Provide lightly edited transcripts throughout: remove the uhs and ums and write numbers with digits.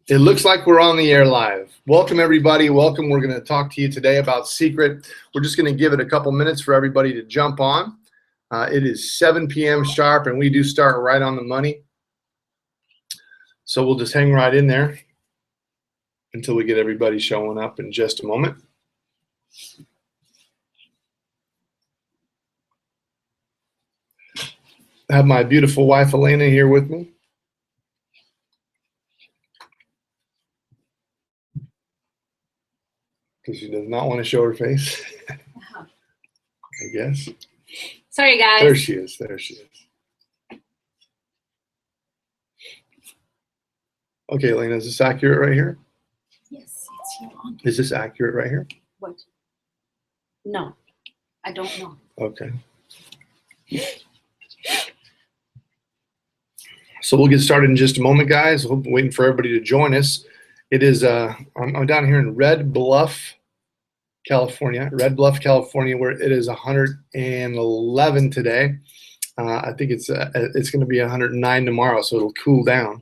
It looks like we're on the air live. Welcome, everybody. Welcome. We're going to talk to you today about Secret. We're just going to give it a couple minutes for everybody to jump on. It is 7 p.m. sharp, and we do start right on the money. So we'll just hang right in there until we get everybody showing up in just a moment. I have my beautiful wife, Elena, here with me. Because she does not want to show her face, I guess. Sorry, guys. There she is. There she is. Okay, Elena, is this accurate right here? Yes, it's you on. Is this accurate right here? What? No, I don't know. Okay. So we'll get started in just a moment, guys. We're waiting for everybody to join us. It is, I'm down here in Red Bluff, California. Red Bluff, California, where it is 111 today. I think it's going to be 109 tomorrow, so it'll cool down.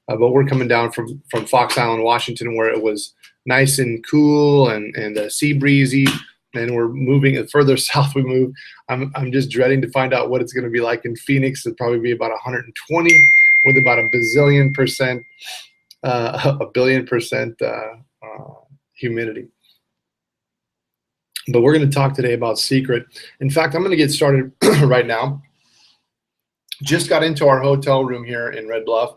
But we're coming down from Fox Island, Washington, where it was nice and cool and sea breezy. And we're moving further south. We move. I'm just dreading to find out what it's going to be like in Phoenix. It'll probably be about 120 with about a billion percent humidity. But we're going to talk today about Secret. In fact, I'm going to get started right now. Just got into our hotel room here in Red Bluff,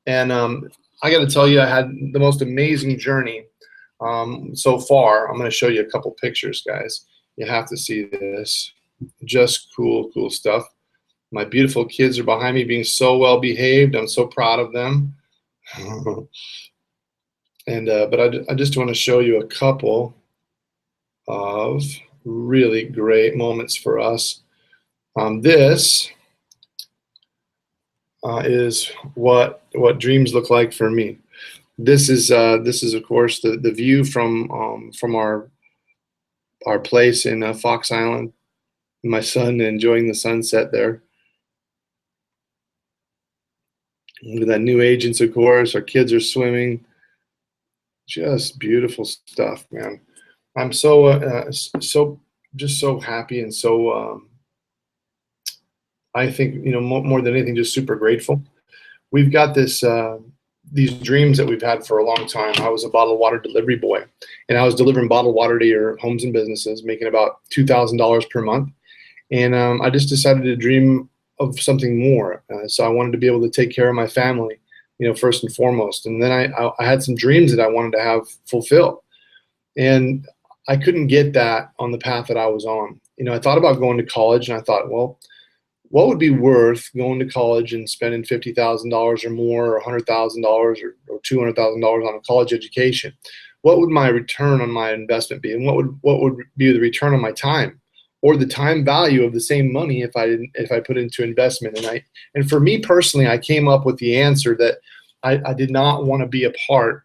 and I got to tell you, I had the most amazing journey so far. I'm going to show you a couple pictures, guys. You have to see this. Just cool stuff. My beautiful kids are behind me being so well behaved. I'm so proud of them. And but I just want to show you a couple of really great moments for us. This is what dreams look like for me. This is of course the view from our place in Fox Island. My son enjoying the sunset there. Look at that New Agents, of course. Our kids are swimming. Just beautiful stuff, man. I'm so happy and so I think, you know, more than anything, just super grateful. We've got this these dreams that we've had for a long time. I was a bottled water delivery boy, and I was delivering bottled water to your homes and businesses, making about $2,000 per month. And I just decided to dream of something more. So I wanted to be able to take care of my family, you know, first and foremost. And then I had some dreams that I wanted to have fulfilled. And I couldn't get that on the path that I was on. You know, I thought about going to college, and I thought, well, what would be worth going to college and spending $50,000 or more, or $100,000 or $200,000 on a college education? What would my return on my investment be, and what would be the return on my time, or the time value of the same money if I put into investment? And for me personally, I came up with the answer that I did not want to be a part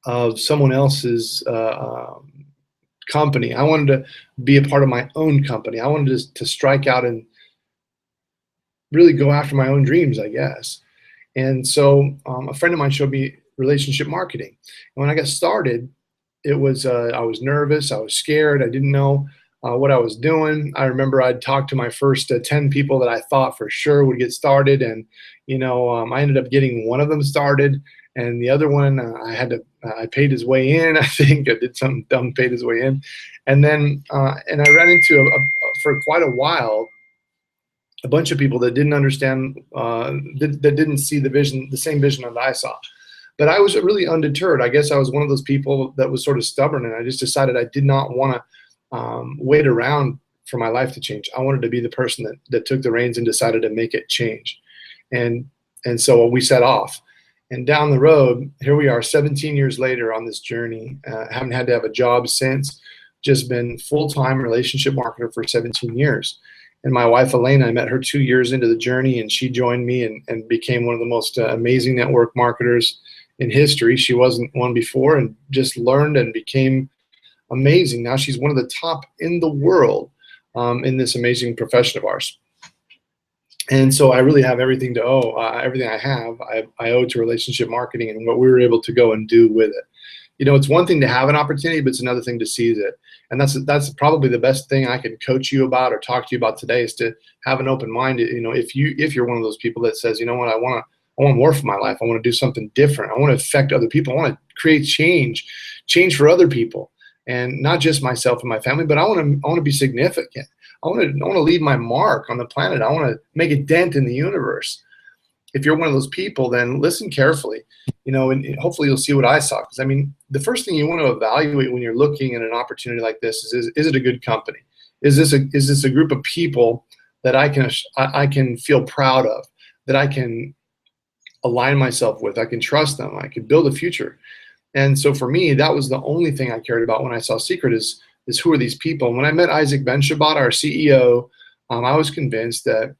of someone else's company. I wanted to be a part of my own company. I wanted to strike out and really go after my own dreams, I guess. And so a friend of mine showed me relationship marketing. And when I got started, it was I was nervous, I was scared, I didn't know what I was doing. I remember I'd talked to my first 10 people that I thought for sure would get started, and you know, I ended up getting one of them started, and the other one I paid his way in. I think I did something dumb, paid his way in, and then and I ran into for quite a while a bunch of people that didn't understand, that didn't see the same vision that I saw. But I was really undeterred. I guess I was one of those people that was sort of stubborn, and I just decided I did not want to wait around for my life to change. I wanted to be the person that took the reins and decided to make it change. And so we set off. And down the road, here we are 17 years later on this journey. Haven't had to have a job since, just been full-time relationship marketer for 17 years. And my wife, Elena, I met her 2 years into the journey, and she joined me and became one of the most amazing network marketers in history. She wasn't one before, and just learned and became amazing. Now she's one of the top in the world in this amazing profession of ours. And so I really have everything to owe. Everything I have, I owe to relationship marketing and what we were able to go and do with it. You know, it's one thing to have an opportunity, but it's another thing to seize it. And that's probably the best thing I can coach you about or talk to you about today, is to have an open mind. You know, if you're one of those people that says, you know what, I want more for my life. I want to do something different. I want to affect other people. I want to create change for other people, and not just myself and my family, but I want to be significant. I want to leave my mark on the planet. I want to make a dent in the universe. If you're one of those people, then listen carefully, you know, and hopefully you'll see what I saw. Because I mean, the first thing you want to evaluate when you're looking at an opportunity like this is it a good company? Is this a group of people that I can feel proud of, that I can align myself with, I can trust them, I can build a future? And so for me, that was the only thing I cared about when I saw Secret, is who are these people? And when I met Isaac Ben-Shabbat, our CEO, I was convinced that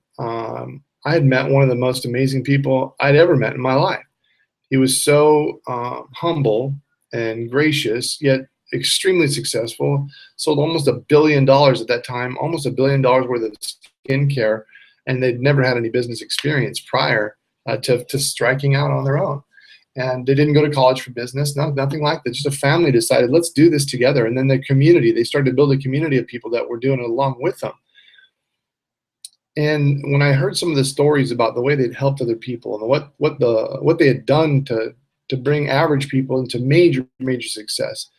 I had met one of the most amazing people I'd ever met in my life. He was so humble and gracious, yet extremely successful. Sold almost $1 billion at that time, almost $1 billion worth of skincare, and they'd never had any business experience prior to striking out on their own. And they didn't go to college for business, nothing like that. Just a family decided, let's do this together. And then the community, they started to build a community of people that were doing it along with them. And when I heard some of the stories about the way they'd helped other people and what they had done to bring average people into major success,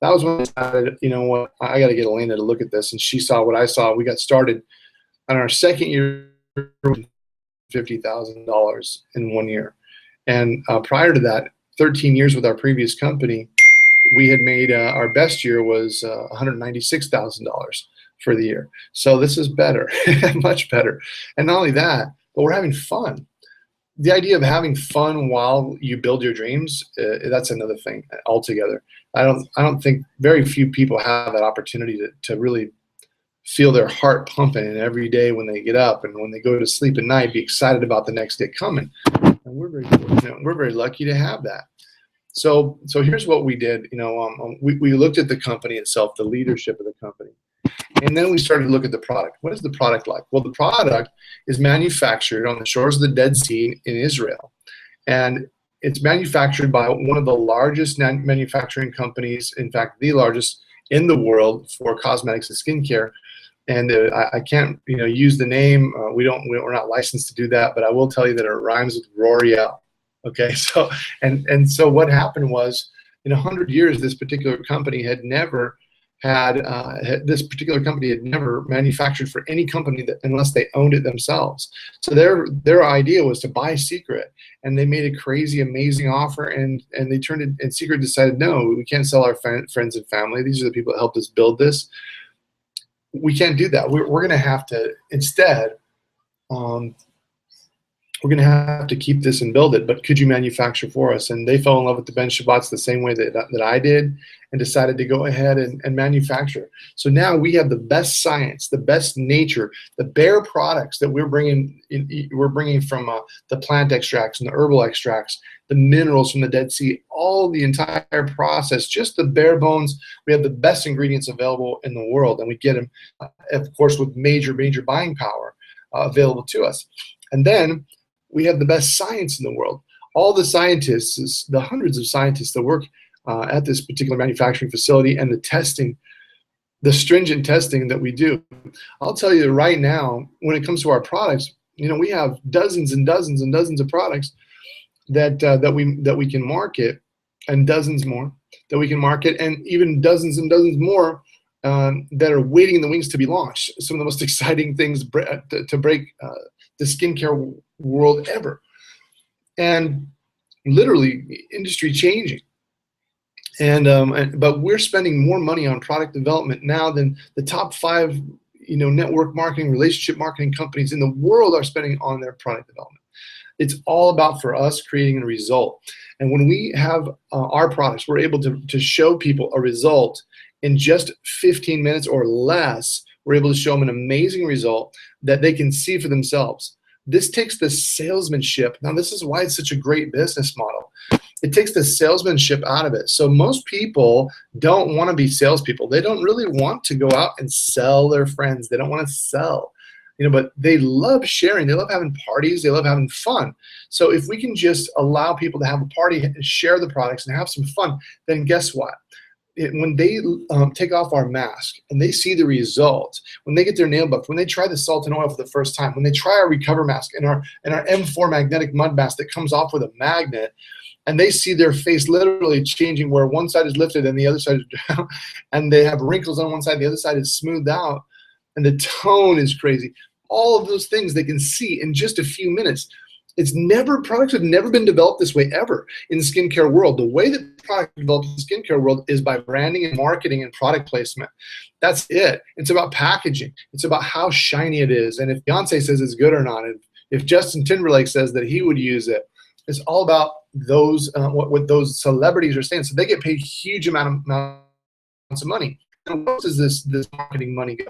that was when I decided, you know what, I got to get Elena to look at this. And she saw what I saw. We got started on our second year, $50,000 in 1 year. And prior to that, 13 years with our previous company, we had made our best year was $196,000 for the year. So this is better, much better. And not only that, but we're having fun. The idea of having fun while you build your dreams, that's another thing altogether. I don't think very few people have that opportunity to really feel their heart pumping every day when they get up, and when they go to sleep at night, be excited about the next day coming. And we're very fortunate. We're very lucky to have that. So here's what we did. You know, we looked at the company itself, the leadership of the company. And then we started to look at the product. What is the product like? Well, the product is manufactured on the shores of the Dead Sea in Israel. And it's manufactured by one of the largest manufacturing companies, in fact, the largest in the world for cosmetics and skincare. And I can't, you know, use the name. We're not licensed to do that, but I will tell you that it rhymes with L'Oreal. Okay, so and so what happened was, in 100 years, this particular company had never manufactured for any company unless they owned it themselves. So their idea was to buy Secret, and they made a crazy, amazing offer, and they turned it. And Secret decided, no, we can't sell our friends and family. These are the people that helped us build this. We can't do that. We're going to have to instead. We're going to have to keep this and build it, but could you manufacture for us? And they fell in love with the Ben-Shabbats the same way that I did, and decided to go ahead and manufacture. So now we have the best science, the best nature, the bare products that we're bringing from the plant extracts and the herbal extracts, the minerals from the Dead Sea, all the entire process, just the bare bones. We have the best ingredients available in the world, and we get them, of course, with major buying power available to us. And then we have the best science in the world. All the scientists, the hundreds of scientists that work at this particular manufacturing facility, and the testing, the stringent testing that we do. I'll tell you right now, when it comes to our products, you know, we have dozens and dozens and dozens of products that we can market, and dozens more that we can market, and even dozens and dozens more that are waiting in the wings to be launched. Some of the most exciting things to break the skincare world ever, and literally industry changing. But we're spending more money on product development now than the top 5, you know, network marketing, relationship marketing companies in the world are spending on their product development. It's all about, for us, creating a result. And when we have our products, we're able to show people a result in just 15 minutes or less. We're able to show them an amazing result that they can see for themselves. This takes the salesmanship. Now, this is why it's such a great business model. It takes the salesmanship out of it. So most people don't want to be salespeople. They don't really want to go out and sell their friends. They don't want to sell. but they love sharing. They love having parties. They love having fun. So if we can just allow people to have a party and share the products and have some fun, then guess what? When they take off our mask and they see the results, when they get their nail buffed, when they try the salt and oil for the first time, when they try our Recover mask and our M4 magnetic mud mask that comes off with a magnet, and they see their face literally changing where one side is lifted and the other side is down, and they have wrinkles on one side, the other side is smoothed out, and the tone is crazy. All of those things they can see in just a few minutes. Products have never been developed this way ever in the skincare world. The way that products are developed in the skincare world is by branding and marketing and product placement. That's it. It's about packaging. It's about how shiny it is. And if Beyonce says it's good or not, and if Justin Timberlake says that he would use it, it's all about those what those celebrities are saying. So they get paid huge amounts of money. And where does this marketing money go?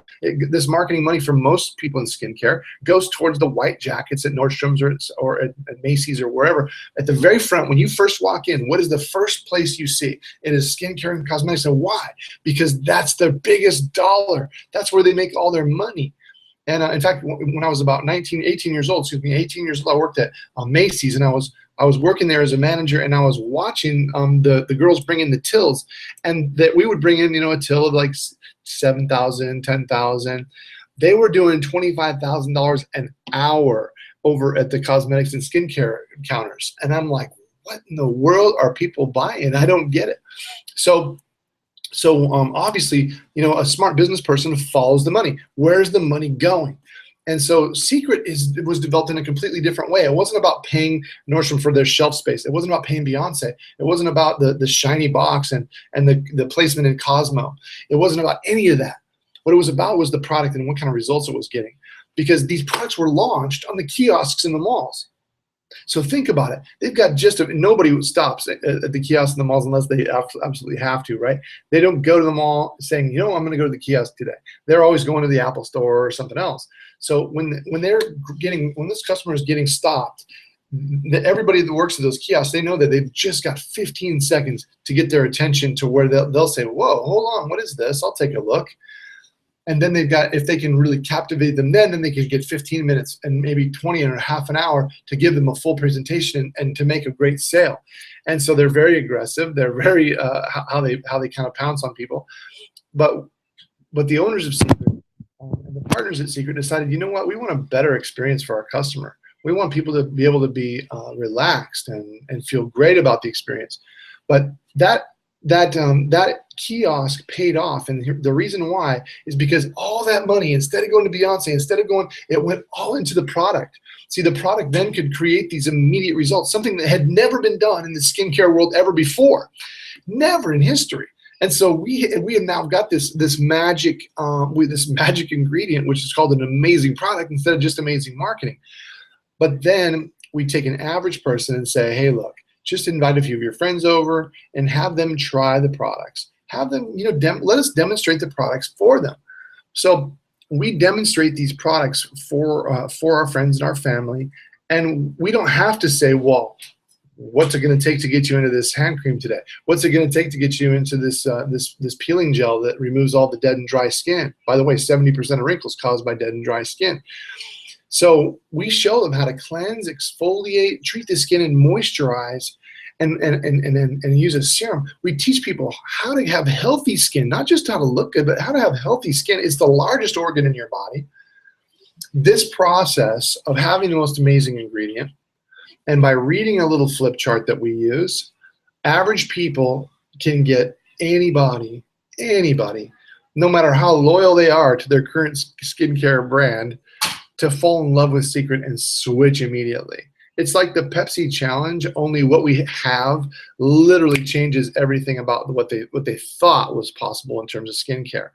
This marketing money for most people in skincare goes towards the white jackets at Nordstrom's or at Macy's or wherever. At the very front, when you first walk in, what is the first place you see? It is skincare and cosmetics. And why? Because that's their biggest dollar. That's where they make all their money. And in fact, when I was about 18 years old, I worked at Macy's, and I was working there as a manager, and I was watching the girls bring in the tills, and that we would bring in, a till of like $7,000, $10,000. They were doing $25,000 an hour over at the cosmetics and skincare counters, and I'm like, what in the world are people buying? I don't get it. So obviously, a smart business person follows the money. Where's the money going? And so Secret was developed in a completely different way. It wasn't about paying Nordstrom for their shelf space. It wasn't about paying Beyonce. It wasn't about the shiny box and the placement in Cosmo. It wasn't about any of that. What it was about was the product and what kind of results it was getting. Because these products were launched on the kiosks in the malls. So think about it. They've got nobody stops at the kiosks in the malls unless they absolutely have to, right? They don't go to the mall saying, I'm going to go to the kiosk today. They're always going to the Apple store or something else. So when this customer is getting stopped, everybody that works at those kiosks, they know that they've just got 15 seconds to get their attention to where they'll say, whoa, hold on, what is this? I'll take a look. And then if they can really captivate them, then they can get 15 minutes and maybe 20 or half an hour to give them a full presentation and to make a great sale. And so they're very aggressive. They're very how they kind of pounce on people. But the owners of Secret and the partners at Secret decided, you know what? We want a better experience for our customer. We want people to be able to be relaxed and feel great about the experience. But that kiosk paid off, and the reason why is because all that money, instead of going to Beyonce, it went all into the product. See, the product then could create these immediate results, something that had never been done in the skincare world ever before, never in history. And so we have now got this magic ingredient, which is called an amazing product instead of just amazing marketing. But then we take an average person and say, hey, look, just invite a few of your friends over and have them try the products. Have them, let us demonstrate the products for them. So we demonstrate these products for our friends and our family, and we don't have to say, well, what's it going to take to get you into this hand cream today? What's it going to take to get you into this peeling gel that removes all the dead and dry skin? By the way, 70% of wrinkles caused by dead and dry skin. So we show them how to cleanse, exfoliate, treat the skin, and moisturize, and use a serum. We teach people how to have healthy skin, not just how to look good, but how to have healthy skin. It's the largest organ in your body. This process of having the most amazing ingredient, and by reading a little flip chart that we use, average people can get anybody, no matter how loyal they are to their current skincare brand, to fall in love with Secret and switch immediately. It's like the Pepsi challenge, only what we have literally changes everything about what they thought was possible in terms of skincare.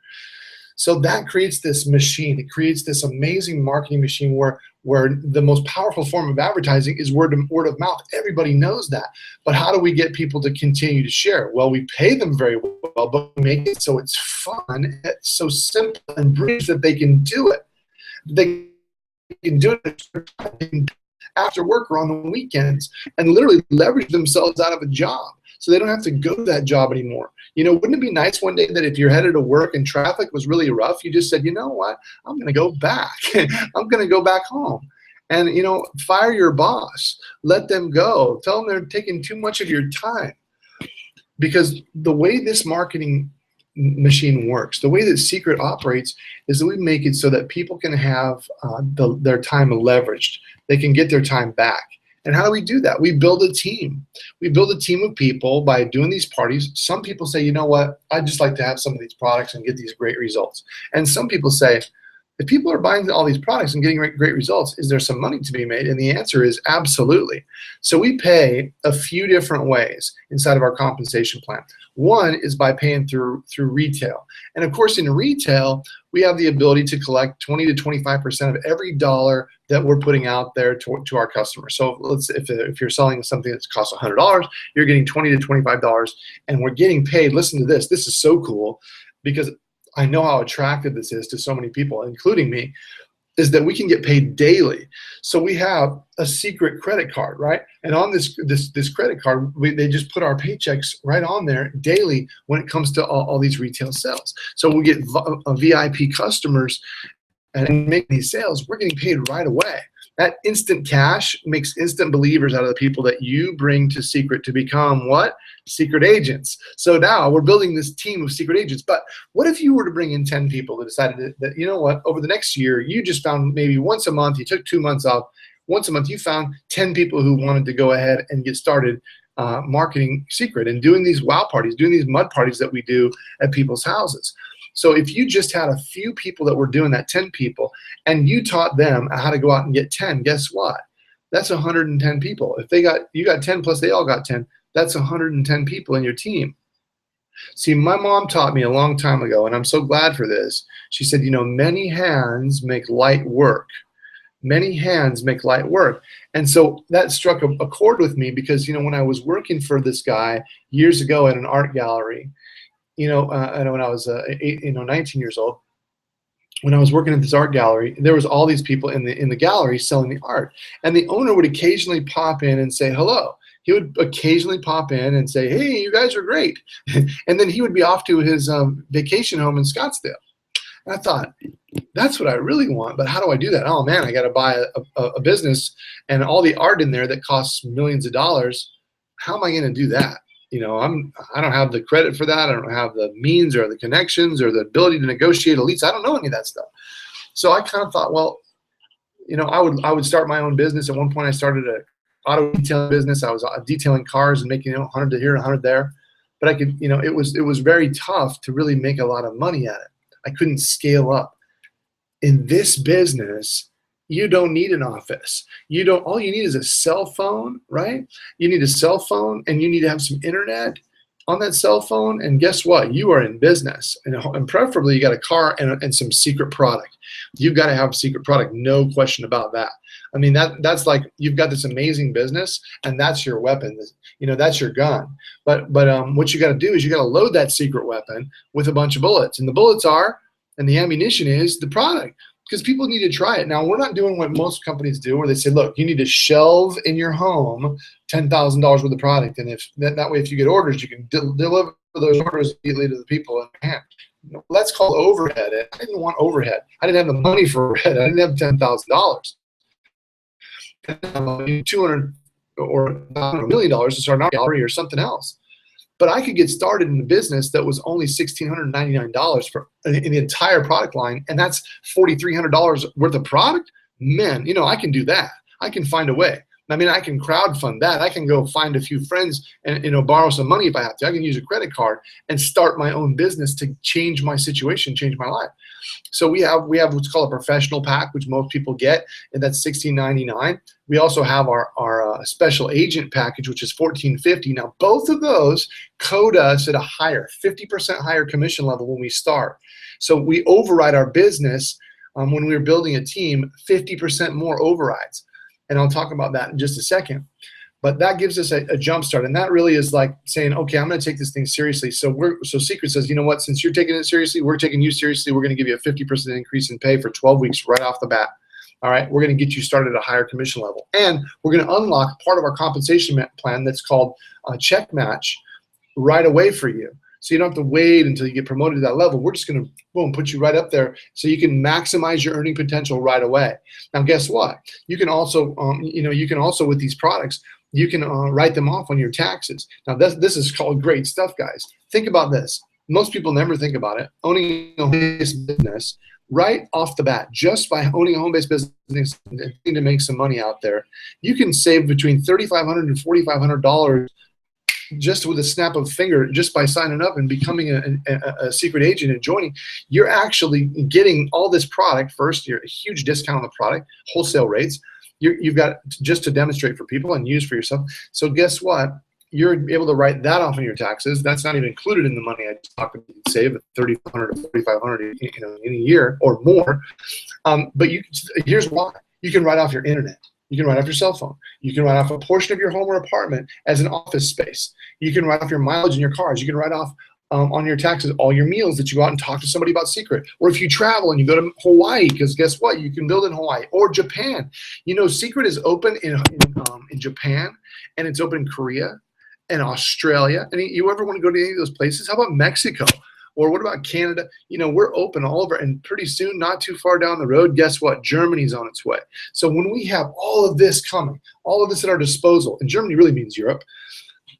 So that creates this machine. It creates this amazing marketing machine where the most powerful form of advertising is word of mouth. Everybody knows that. But how do we get people to continue to share? Well, we pay them very well, but we make it so it's fun, it's so simple and brief that they can do it. They can do it after work or on the weekends and literally leverage themselves out of a job. so they don't have to go to that job anymore. You know, wouldn't it be nice one day that if you're headed to work and traffic was really rough, you just said, you know what, I'm going to go back. I'm going to go back home. And, you know, fire your boss, let them go, tell them they're taking too much of your time. Because the way this marketing machine works, the way that Secret operates is that we make it so that people can have their time leveraged. They can get their time back. And how do we do that? We build a team. We build a team of people by doing these parties. Some people say, you know what, I'd just like to have some of these products and get these great results. And some people say, if people are buying all these products and getting great results, is there some money to be made? And the answer is absolutely. So we pay a few different ways inside of our compensation plan. One is by paying through retail. And of course, in retail, we have the ability to collect 20 to 25% of every dollar that we're putting out there to our customers. So if you're selling something that costs $100, you're getting $20 to $25, and we're getting paid. Listen to this. This is so cool, because I know how attractive this is to so many people, including me, is that we can get paid daily. So we have a secret credit card, right? And on this credit card, they just put our paychecks right on there daily when it comes to all these retail sales. So we get VIP customers and make these sales, we're getting paid right away. That instant cash makes instant believers out of the people that you bring to Secret to become what? Secret agents. So now we're building this team of secret agents. But what if you were to bring in 10 people that decided that, you know what, over the next year, you just found maybe once a month, you took 2 months off, once a month, you found 10 people who wanted to go ahead and get started marketing Secret and doing these wow parties, doing these mud parties that we do at people's houses. So if you just had a few people that were doing that, 10 people, and you taught them how to go out and get 10, guess what? That's 110 people. If you got 10 plus they all got 10, that's 110 people in your team. See, my mom taught me a long time ago, and I'm so glad for this. She said, you know, many hands make light work. Many hands make light work. And so that struck a chord with me, because, you know, when I was working for this guy years ago at an art gallery, you know, when I was 19 years old, when I was working at this art gallery, there was all these people in the gallery selling the art, and the owner would occasionally pop in and say hello. He would occasionally pop in and say, "Hey, you guys are great," and then he would be off to his vacation home in Scottsdale. And I thought, that's what I really want, but how do I do that? Oh man, I got to buy a business and all the art in there that costs millions of dollars. How am I going to do that? You know, I don't have the credit for that. I don't have the means or the connections or the ability to negotiate a lease. I don't know any of that stuff. So I kind of thought, well, you know, I would start my own business. At one point, I started an auto detailing business. I was detailing cars and making, you know, 100 here, 100 there. But I could, you know, it was very tough to really make a lot of money at it. I couldn't scale up. In this business, you don't need an office. All you need is a cell phone, right? You need a cell phone, and you need to have some internet on that cell phone. And guess what? You are in business. And preferably you got a car and some secret product. You've got to have a secret product, no question about that. I mean, that's like, you've got this amazing business, and that's your weapon. You know, that's your gun. But what you got to do is you got to load that secret weapon with a bunch of bullets. And the bullets are, and the ammunition is the product. Because people need to try it. Now, we're not doing what most companies do, where they say, look, you need to shelve in your home $10,000 worth of product. And if that way, if you get orders, you can deliver those orders immediately to the people in hand. You know, that's called overhead. I didn't want overhead. I didn't have the money for overhead. I didn't have $10,000. $200 or $1 million to start an art gallery or something else. But I could get started in a business that was only $1,699 in the entire product line, and that's $4,300 worth of product. Man, you know, I can do that. I can find a way. I mean, I can crowdfund that. I can go find a few friends and, you know, borrow some money if I have to. I can use a credit card and start my own business to change my situation, change my life. So we have what's called a professional pack, which most people get, and that's $16.99. We also have our special agent package, which is $14.50. Now, both of those code us at a higher, 50% higher commission level when we start. So we override our business when we were building a team, 50% more overrides. And I'll talk about that in just a second. But that gives us a jump start. And that really is like saying, okay, I'm going to take this thing seriously. So Secret says, you know what, since you're taking it seriously, we're taking you seriously. We're going to give you a 50% increase in pay for 12 weeks right off the bat. All right, we're going to get you started at a higher commission level. And we're going to unlock part of our compensation plan that's called Check Match, right away for you. So you don't have to wait until you get promoted to that level. We're just going to, boom, put you right up there so you can maximize your earning potential right away. Now, guess what? You can also, you can also with these products, you can write them off on your taxes. Now, this is called great stuff, guys. Think about this. Most people never think about it. Owning a home-based business, right off the bat, just by owning a home-based business and to make some money out there, you can save between $3,500 and $4,500 just with a snap of a finger, just by signing up and becoming a secret agent and joining. You're actually getting all this product. First, you're a huge discount on the product, wholesale rates. You've got just to demonstrate for people and use for yourself. So guess what? You're able to write that off on your taxes. That's not even included in the money I talked about. Save $3,500 to $4,500, in a year or more. But here's why: you can write off your internet. You can write off your cell phone. You can write off a portion of your home or apartment as an office space. You can write off your mileage in your cars. You can write off on your taxes all your meals that you go out and talk to somebody about secret. Or if you travel and you go to Hawaii, because guess what? You can build in Hawaii or Japan. Secret is open in Japan, and it's open in Korea and Australia. And you ever want to go to any of those places? How about Mexico? Or what about Canada? We're open all over, and pretty soon, not too far down the road, guess what? Germany's on its way. So when we have all of this coming, all of this at our disposal, and Germany really means Europe,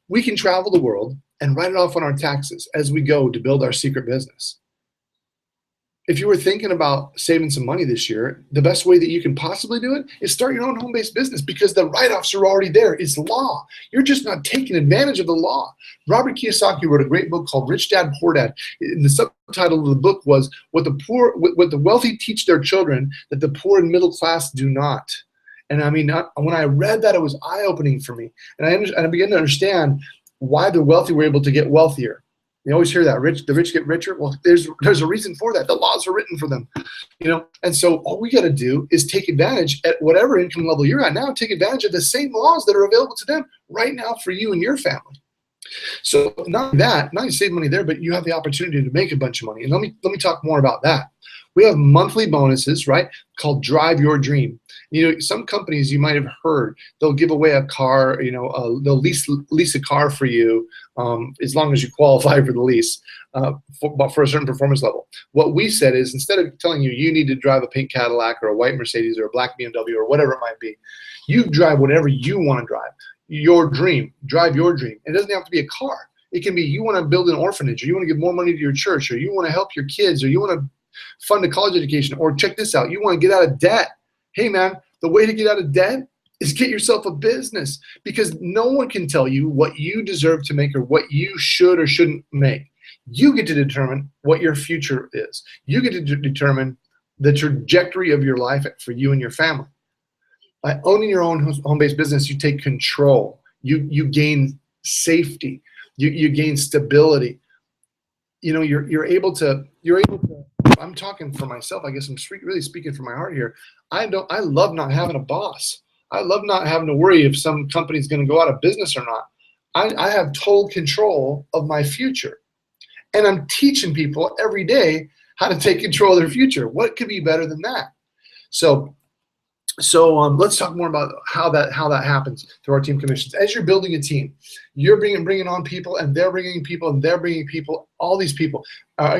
we can travel the world and write it off on our taxes as we go to build our secret business. If you were thinking about saving some money this year, the best way that you can possibly do it is start your own home-based business, because the write-offs are already there. It's law. You're just not taking advantage of the law. Robert Kiyosaki wrote a great book called Rich Dad, Poor Dad. The subtitle of the book was what the wealthy teach their children that the poor and middle class do not. And I mean, when I read that, it was eye-opening for me. And I began to understand why the wealthy were able to get wealthier. You always hear that, the rich get richer. Well, there's a reason for that. The laws are written for them, And so all we got to do is take advantage at whatever income level you're at now. Take advantage of the same laws that are available to them right now for you and your family. So not only save money there, but you have the opportunity to make a bunch of money. And let me talk more about that. We have monthly bonuses, right, called Drive Your Dream. Some companies you might have heard, they'll give away a car, they'll lease a car for you as long as you qualify for the lease, for a certain performance level. What we said is, instead of telling you need to drive a pink Cadillac or a white Mercedes or a black BMW or whatever it might be, you drive whatever you want to drive. Your dream, drive your dream. It doesn't have to be a car. It can be you want to build an orphanage, or you want to give more money to your church, or you want to help your kids, or you want to fund a college education, or check this out, you want to get out of debt. Hey man, the way to get out of debt is get yourself a business, because no one can tell you what you deserve to make or what you should or shouldn't make. You get to determine what your future is. You get to determine the trajectory of your life for you and your family. By owning your own home-based business, you take control. You gain safety. You gain stability. You're able to. I'm talking for myself. I guess I'm really speaking from my heart here. I love not having a boss. I love not having to worry if some company's going to go out of business or not. I have total control of my future, and I'm teaching people every day how to take control of their future. What could be better than that? So let's talk more about how that happens through our team commissions. As you're building a team, you're bringing on people, and they're bringing people, and they're bringing people. All these people,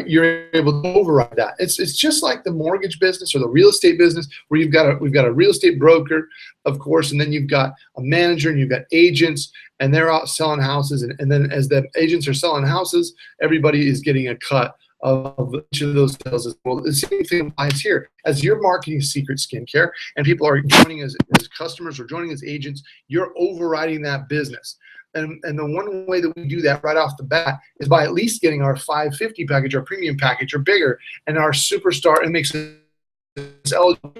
you're able to override that. It's just like the mortgage business or the real estate business, where we've got a real estate broker, of course, and then you've got a manager, and you've got agents, and they're out selling houses, and then as the agents are selling houses, everybody is getting a cut of each of those sales as well. The same thing applies here. As you're marketing Secret Skincare and people are joining as customers or joining as agents, you're overriding that business. And the one way that we do that right off the bat is by at least getting our 550 package, our premium package, or bigger, and our superstar, and makes it eligible.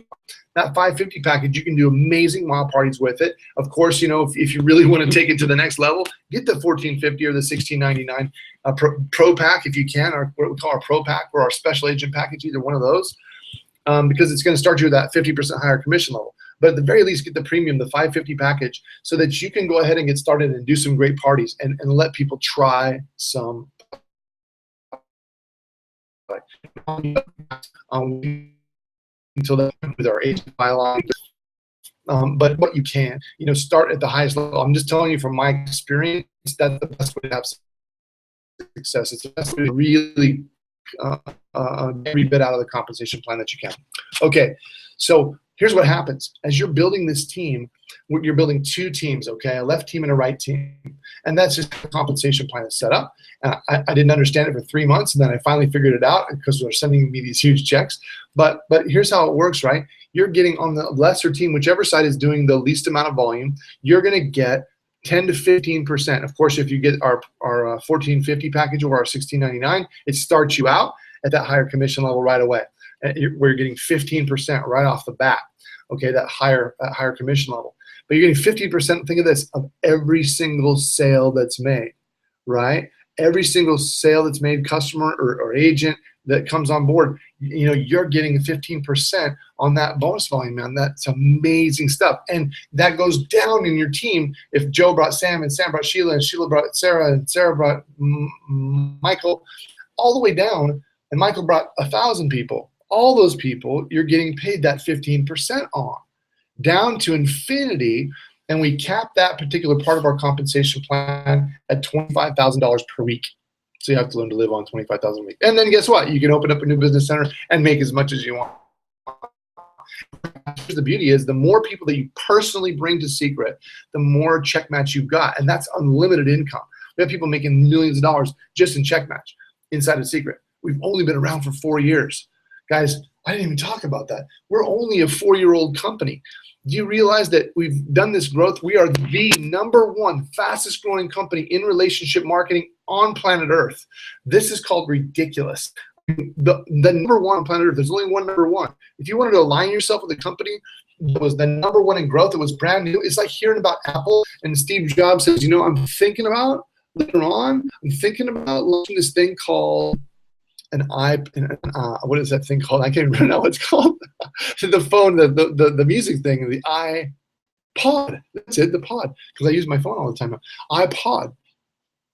That 550 package, you can do amazing wild parties with it. Of course, if you really want to take it to the next level, get the 1450 or the 1699 pro pack if you can, or what we call our pro pack or our special agent package, either one of those, because it's going to start you at that 50% higher commission level. But at the very least, get the premium, the 550 package, so that you can go ahead and get started and do some great parties and let people try some. Until then, with our agent byline. But what you can, start at the highest level. I'm just telling you from my experience, that's the best way to have success. It's the best way to really every bit out of the compensation plan that you can. Okay, so here's what happens. As you're building this team, you're building two teams, okay? A left team and a right team. And that's just how the compensation plan is set up. I didn't understand it for 3 months, and then I finally figured it out because they're sending me these huge checks. But here's how it works, right? You're getting on the lesser team, whichever side is doing the least amount of volume, you're gonna get 10 to 15%. Of course, if you get our $14.50 package or our $16.99, it starts you out at that higher commission level right away. Where you're getting 15% right off the bat, okay, that higher commission level. But you're getting 15%, think of this, of every single sale that's made, right? Every single sale that's made, customer or agent that comes on board, you're getting 15% on that bonus volume, man. That's amazing stuff. And that goes down in your team. If Joe brought Sam and Sam brought Sheila and Sheila brought Sarah and Sarah brought Michael, all the way down, and Michael brought 1,000 people, all those people you're getting paid that 15% on, down to infinity. And we cap that particular part of our compensation plan at $25,000 per week. So you have to learn to live on $25,000 a week. And then guess what? You can open up a new business center and make as much as you want. The beauty is the more people that you personally bring to Secret, the more check match you've got. And that's unlimited income. We have people making millions of dollars just in check match inside of Secret. We've only been around for 4 years. Guys, I didn't even talk about that. We're only a 4-year-old company. Do you realize that we've done this growth? We are the #1 fastest growing company in relationship marketing on planet Earth. This is called ridiculous. The #1 on planet Earth, there's only one #1. If you wanted to align yourself with a company that was the #1 in growth, it was brand new. It's like hearing about Apple and Steve Jobs says, I'm thinking about launching this thing called what is that thing called? I can't remember now what it's called. The phone, the music thing, the iPod. That's it, the pod, because I use my phone all the time now. iPod.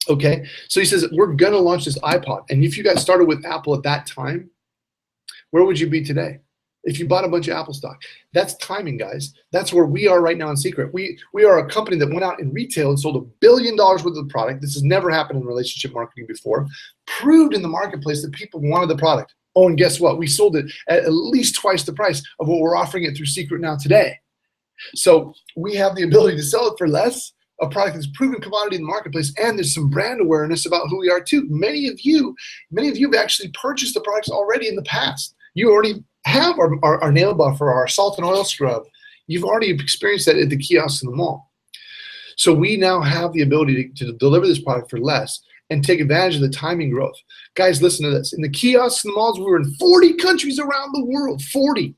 Okay, so he says we're gonna launch this iPod, and if you guys started with Apple at that time, where would you be today? If you bought a bunch of Apple stock, that's timing, guys. That's where we are right now in Secret. We are a company that went out in retail and sold $1 billion worth of the product. This has never happened in relationship marketing before. Proved in the marketplace that people wanted the product. Oh, and guess what? We sold it at least twice the price of what we're offering it through Secret now today. So we have the ability to sell it for less, a product that's proven commodity in the marketplace, and there's some brand awareness about who we are too. Many of you have actually purchased the products already in the past. You already have our nail buffer, our salt and oil scrub. You've already experienced that at the kiosks in the mall. So we now have the ability to deliver this product for less and take advantage of the timing growth. Guys, listen to this. In the kiosks in the malls, we were in 40 countries around the world, 40.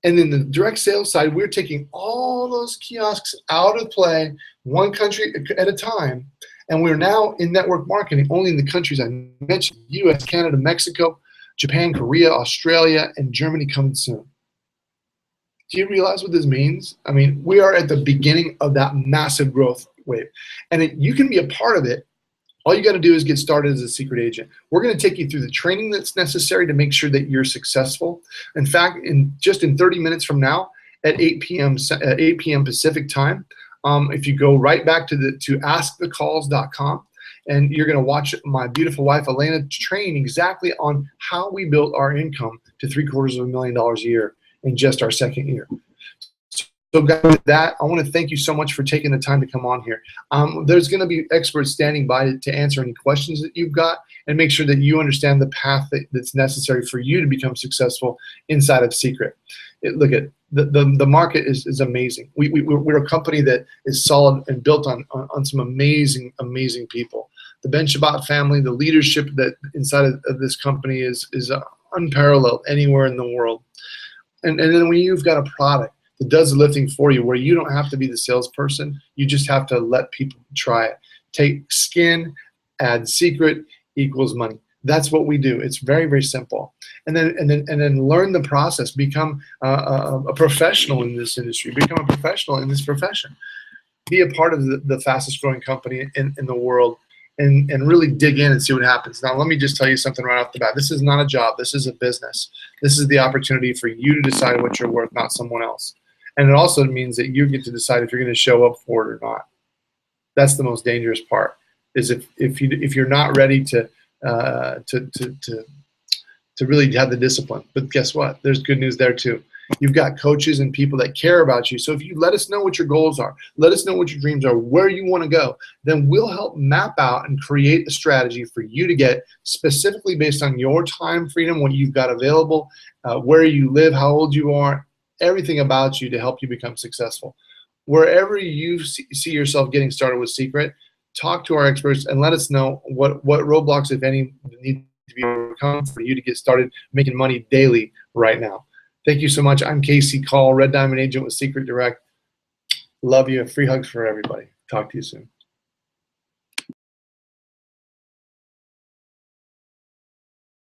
And then the direct sales side, we're taking all those kiosks out of play, one country at a time. And we're now in network marketing only in the countries I mentioned: US, Canada, Mexico, Japan, Korea, Australia, and Germany coming soon. Do you realize what this means? I mean, we are at the beginning of that massive growth wave. And you can be a part of it. All you got to do is get started as a secret agent. We're going to take you through the training that's necessary to make sure that you're successful. In fact, just in 30 minutes from now at 8 p.m. Pacific time, if you go right back to askthecalls.com, and you're going to watch my beautiful wife, Elena, train exactly on how we built our income to $750,000 a year in just our second year. So guys, with that, I want to thank you so much for taking the time to come on here. There's going to be experts standing by to answer any questions that you've got and make sure that you understand the path that's necessary for you to become successful inside of Secret. Look at the market is amazing. We're a company that is solid and built on some amazing people. The Ben Shabbat family, the leadership that inside of this company is unparalleled anywhere in the world. And then when you've got a product that does the lifting for you, where you don't have to be the salesperson, you just have to let people try it. Take skin, add secret equals money. That's what we do. It's very, very simple. And then learn the process. Become a professional in this industry. Become a professional in this profession. Be a part of the fastest growing company in the world, and really dig in and see what happens. Now, let me just tell you something right off the bat. This is not a job. This is a business. This is the opportunity for you to decide what you're worth, not someone else. And it also means that you get to decide if you're going to show up for it or not. That's the most dangerous part. is if you're not ready to really have the discipline. But guess what? There's good news there too. You've got coaches and people that care about you. So if you let us know what your goals are, let us know what your dreams are, where you want to go, then we'll help map out and create a strategy for you to get specifically based on your time freedom, what you've got available, where you live, how old you are, everything about you to help you become successful. Wherever you see yourself getting started with Secret, talk to our experts and let us know what roadblocks, if any, need to be overcome for you to get started making money daily right now. Thank you so much. I'm Casey Call, Red Diamond Agent with Secret Direct. Love you. Free hugs for everybody. Talk to you soon.